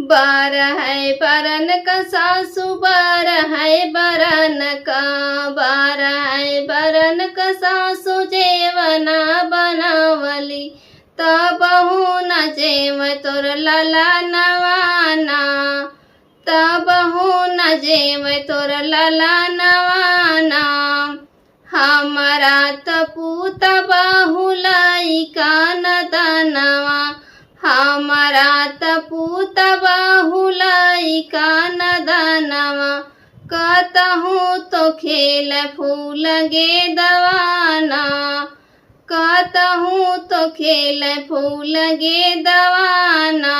बारह है बरन का सासू बारह है बरन का, बारह है बरन का सासू जेवना बनावली तबहू न जेव तोर लाला नवाना, तबहू न जेव तोर लाला नवाना। हमारा तपूत बाहुलाई का नदनवा, हमारा तपूत बाहुलाई का नदनवा। कहतहूँ तो खेल फूल गे दवाना, कहतहूँ तो खेल फूल गे दवाना।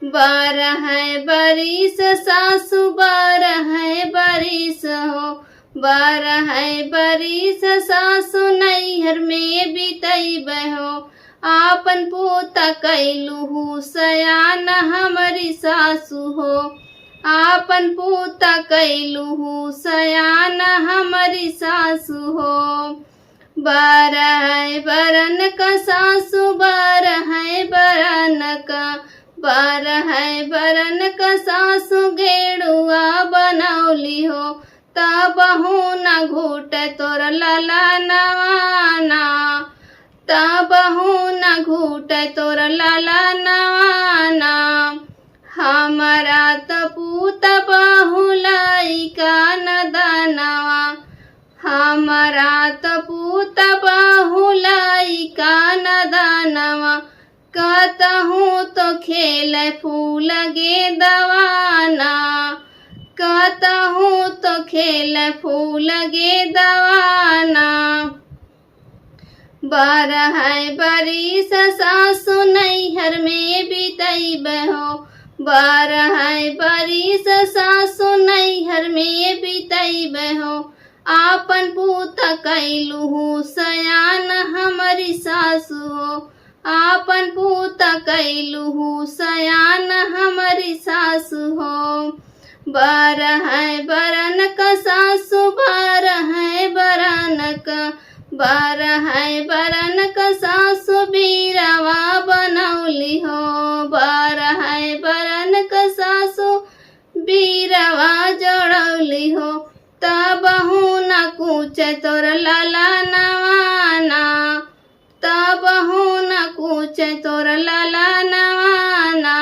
बारह है बरिस सासू बारह है बरिस हो, बारह है बरिस सासू नैहर में बितैबहो। आपन पोता कैलूहू सयान हमारी सासू हो, आपन पोता कैलूहू सयान हमारी सासू हो। बारह है बरन का सासू बारह है बरन का, बारह है बरन का सासू गेड़ुआ बनौली हो तबहू न घूट तोर लाला नवाना, तबहू न घूट तोर लाला नवाना। हमारा तपूत बाहुलाई का नदनवा, हमारा तपूत बाहुलाई का नदनवा। कहतहूँ तो खेल फूल गे दवाना, कहतहूँ तो खेल फूल गे दवाना। बारह है बरिस सासू नैहर में बितैबहो, बारह है बरिस सासू नैहर में बितैबहो। आपन पूत कैलूहू सयान हमारी सासू हो, आपन पूत कैलूहू सयान हमारी सासू हो। बारह है बरन का सासू बारह है बरन का, बारह है बरन का सासू बीरवा बनौली हो, बारह है बरन का सासू बीरवा जोड़ौली हो तबहू न कूच तोर लाला नवाना, तबहू न कूच तोर लाला नवाना।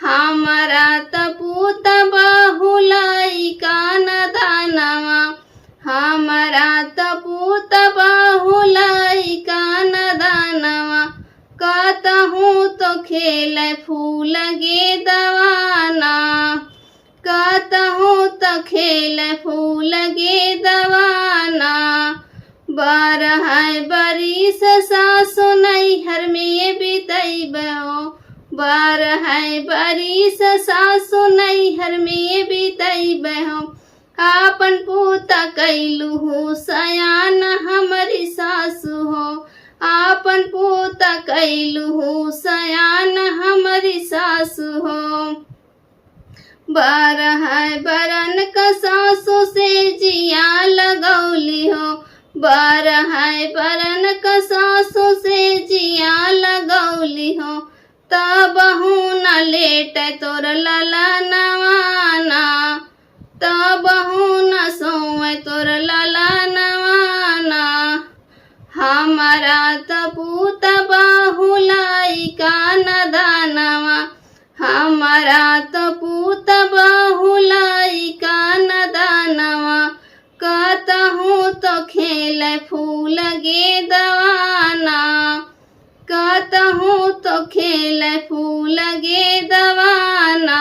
हमारा तपूत बाहुलाई का नदनवा, हमारा तपूत बाहुलाई का नदनवा। कहतहूँ तो खेल फूल गे दवाना, कहतहूँ तो खेल फूल गे दवाना। बारह है बरिस सासू नैहर में बितैबहो, बारह है बरिस सासू नैहर में बितैबहो। आपन पोता कैलूहू सयान हमारी सासू हो, आपन पोता कैलूहू सयान हमारी सासू हो। बारह है बरन का सासू से जिया लगौली हो, बारह है बरन का सासू से जिया लगौली हो तबहू न लेट तोर लाला नवाना, तबहू न सोए तोर लाला नवाना। हमारा तपूत बाहुलाई का नदनवा, हमारा तपूत बाहुलाई का नदनवा। कहतहूँ तो खेल फूल गे दवाना, कहतहूँ तो खेल फूल गे दवाना।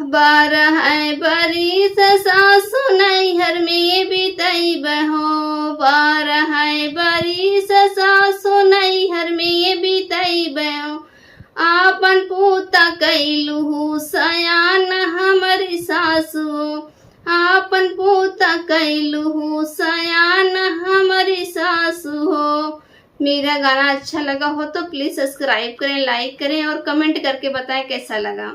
बारह है बरिस सासू नैहर में बितैबहो, बारह है बरिस सासू नैहर में बितैबहो। आपन पोता कैलूहू सयान हमारी सासू हो, आपन पोता कैलूहू सयान हमारी सासू हो। मेरा गाना अच्छा लगा हो तो प्लीज़ सब्सक्राइब करें, लाइक करें और कमेंट करके बताएं कैसा लगा।